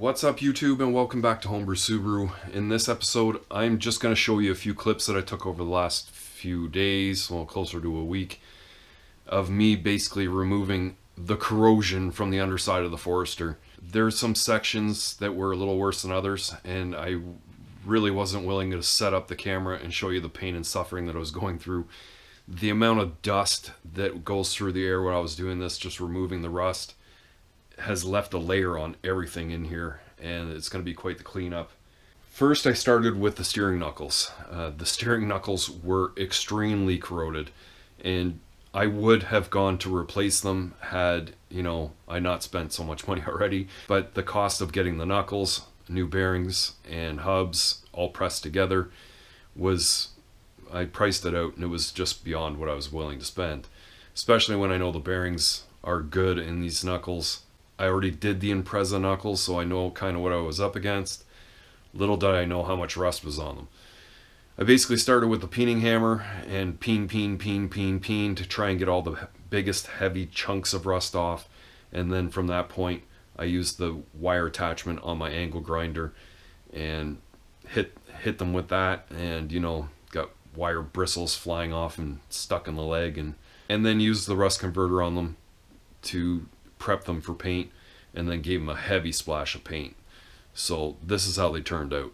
What's up YouTube, and welcome back to Homebrew Subaru. In this episode I'm just going to show you a few clips that I took over the last few days, well closer to a week, of me basically removing the corrosion from the underside of the Forester. There's some sections that were a little worse than others, and I really wasn't willing to set up the camera and show you the pain and suffering that I was going through. The amount of dust that goes through the air when I was doing this, just removing the rust, has left a layer on everything in here, and it's going to be quite the cleanup. First, I started with the steering knuckles. The steering knuckles were extremely corroded, and I would have gone to replace them had, I not spent so much money already. But the cost of getting the knuckles, new bearings, and hubs all pressed together I priced it out, and it was just beyond what I was willing to spend. Especially when I know the bearings are good in these knuckles. I already did the Impreza knuckles, so I know kind of what I was up against. Little did I know how much rust was on them. I basically started with the peening hammer and peen to try and get all the biggest heavy chunks of rust off. And then from that point, I used the wire attachment on my angle grinder and hit them with that, and got wire bristles flying off and stuck in the leg, and then used the rust converter on them to prep them for paint, and then gave them a heavy splash of paint. So this is how they turned out.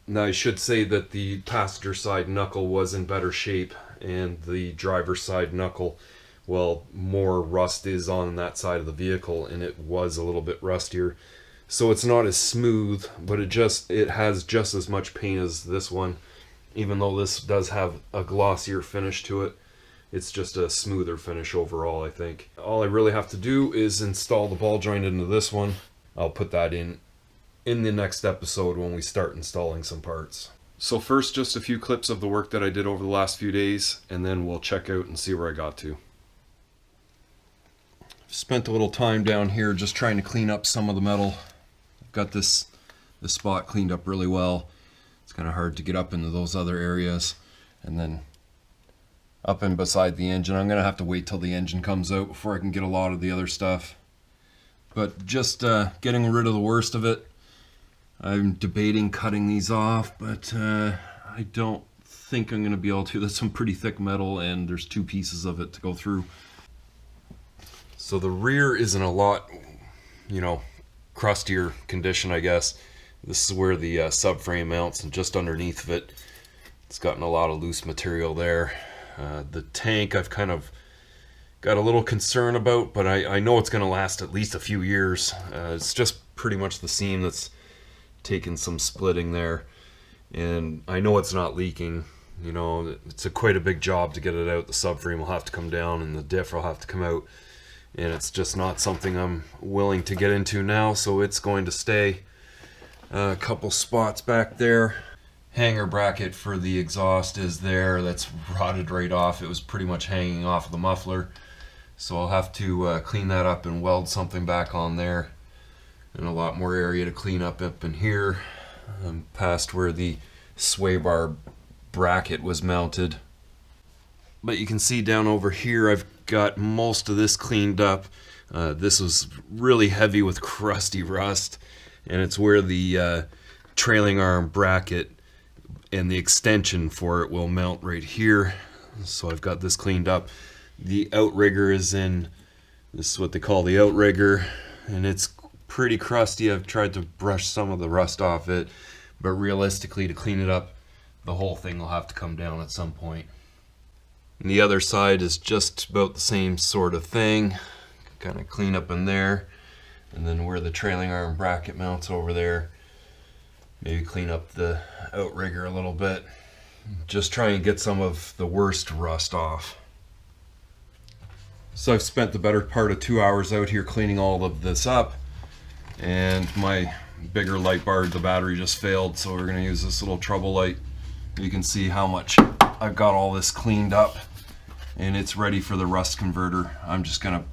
Now I should say that the passenger side knuckle was in better shape, and the driver's side knuckle, well, more rust is on that side of the vehicle, and it was a little bit rustier. So it's not as smooth, but it has just as much paint as this one. Even though this does have a glossier finish to it, it's just a smoother finish overall, I think. All I really have to do is install the ball joint into this one. I'll put that in the next episode when we start installing some parts. So first, just a few clips of the work that I did over the last few days, and then we'll check out and see where I got to. Spent a little time down here just trying to clean up some of the metal. I've got this spot cleaned up really well. It's kind of hard to get up into those other areas. And then up and beside the engine, I'm going to have to wait till the engine comes out before I can get a lot of the other stuff. But just getting rid of the worst of it. I'm debating cutting these off, but I don't think I'm going to be able to. That's some pretty thick metal, and there's two pieces of it to go through. So the rear is in a lot, crustier condition, I guess. This is where the subframe mounts, and just underneath of it, it's gotten a lot of loose material there. The tank I've kind of got a little concern about, but I know it's going to last at least a few years. It's just pretty much the seam that's taken some splitting there, and I know it's not leaking. It's quite a big job to get it out. The subframe will have to come down, and the diff will have to come out, and it's just not something I'm willing to get into now, so it's going to stay. A couple spots back there. Hanger bracket for the exhaust is there. That's rotted right off. It was pretty much hanging off of the muffler, so I'll have to clean that up and weld something back on there. And a lot more area to clean up in here, past where the sway bar bracket was mounted. But you can see down over here I've got most of this cleaned up. This was really heavy with crusty rust, and it's where the trailing arm bracket and the extension for it will mount right here. So I've got this cleaned up. The outrigger is in, this is what they call the outrigger, and it's pretty crusty. I've tried to brush some of the rust off it, but realistically, to clean it up, the whole thing will have to come down at some point. And the other side is just about the same sort of thing. Kind of clean up in there, and then where the trailing arm bracket mounts over there, maybe clean up the outrigger a little bit. Just try and get some of the worst rust off. So I've spent the better part of 2 hours out here cleaning all of this up, and my bigger light bar, the battery just failed, so we're going to use this little trouble light. You can see how much I've got all this cleaned up, and it's ready for the rust converter. I'm just going to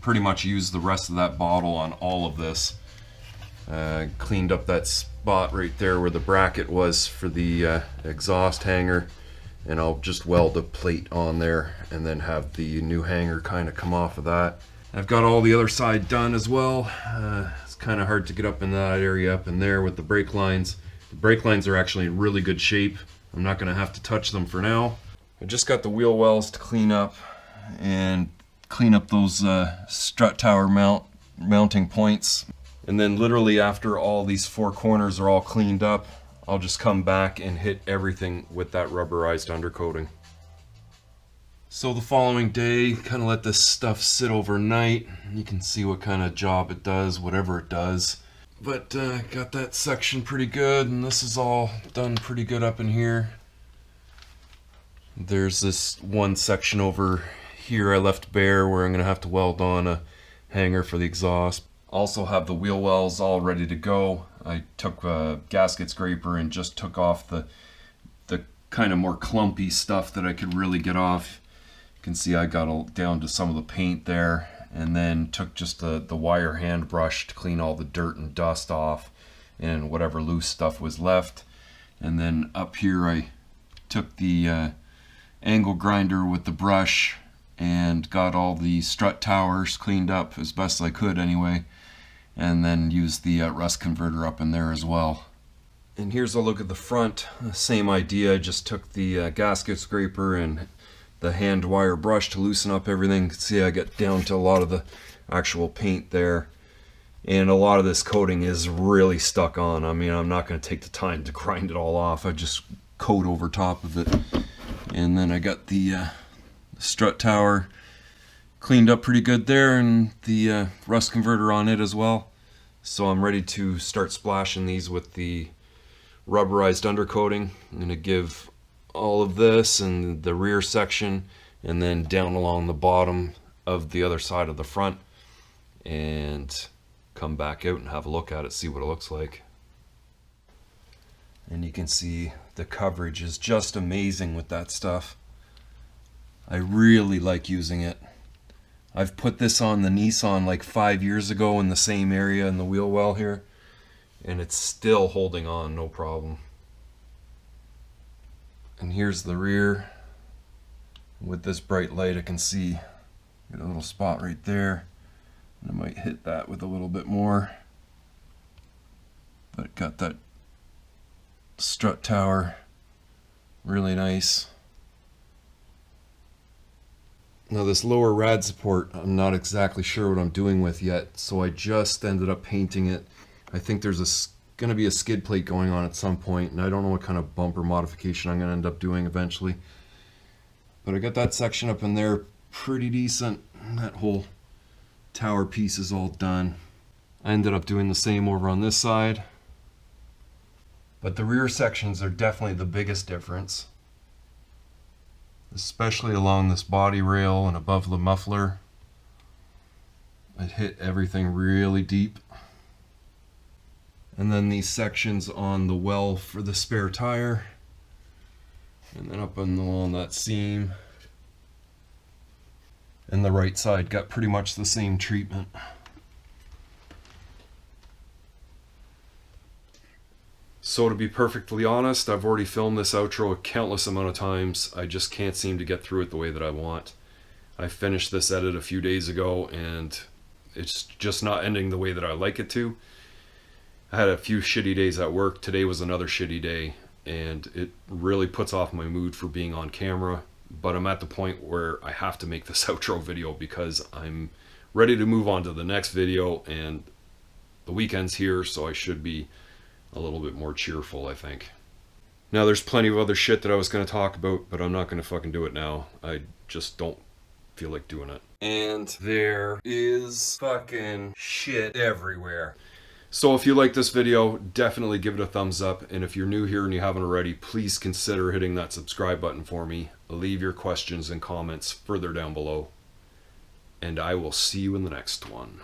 pretty much use the rest of that bottle on all of this. Cleaned up that spot right there where the bracket was for the exhaust hanger, and I'll just weld a plate on there and then have the new hanger kind of come off of that. I've got all the other side done as well. It's kind of hard to get up in that area up in there with the brake lines. The brake lines are actually in really good shape. I'm not going to have to touch them for now. I just got the wheel wells to clean up and clean up those strut tower mounting points. And then literally after all these four corners are all cleaned up, I'll just come back and hit everything with that rubberized undercoating. So the following day, kind of let this stuff sit overnight. You can see what kind of job it does, whatever it does. But got that section pretty good, and this is all done pretty good up in here. There's this one section over here I left bare where I'm going to have to weld on a hanger for the exhaust. Also have the wheel wells all ready to go. I took a gasket scraper and just took off the kind of more clumpy stuff that I could really get off. You can see I got down to some of the paint there, and then took just the wire hand brush to clean all the dirt and dust off and whatever loose stuff was left. And then up here I took the angle grinder with the brush and got all the strut towers cleaned up as best I could anyway, and then used the rust converter up in there as well. And here's a look at the front. Same idea, I just took the gasket scraper and the hand wire brush to loosen up everything. You can see I get down to a lot of the actual paint there, and a lot of this coating is really stuck on. I mean, I'm not going to take the time to grind it all off. I just coat over top of it. And then I got the strut tower cleaned up pretty good there, and the rust converter on it as well. So I'm ready to start splashing these with the rubberized undercoating. I'm going to give all of this and the rear section, and then down along the bottom of the other side of the front, and come back out and have a look at it, see what it looks like. And you can see the coverage is just amazing with that stuff. I really like using it. I've put this on the Nissan like 5 years ago in the same area in the wheel well here, and it's still holding on, no problem. And here's the rear. With this bright light I can see got a little spot right there, and I might hit that with a little bit more. But got that strut tower, really nice. Now this lower rad support, I'm not exactly sure what I'm doing with yet, so I just ended up painting it. I think there's going to be a skid plate going on at some point, and I don't know what kind of bumper modification I'm going to end up doing eventually. But I got that section up in there pretty decent. That whole tower piece is all done. I ended up doing the same over on this side. But the rear sections are definitely the biggest difference, especially along this body rail and above the muffler. It hit everything really deep. And then these sections on the well for the spare tire, and then up along that seam. And the right side got pretty much the same treatment. So to be perfectly honest, I've already filmed this outro a countless amount of times. I just can't seem to get through it the way that I want. I finished this edit a few days ago, and it's just not ending the way that I like it to. I had a few shitty days at work. Today was another shitty day, and it really puts off my mood for being on camera. But I'm at the point where I have to make this outro video because I'm ready to move on to the next video, and the weekend's here, so I should be a little bit more cheerful, I think. Now there's plenty of other shit that I was going to talk about, but I'm not going to fucking do it now. I just don't feel like doing it. And there is fucking shit everywhere. So if you like this video, definitely give it a thumbs up. And if you're new here and you haven't already, please consider hitting that subscribe button for me. Leave your questions and comments further down below. And I will see you in the next one.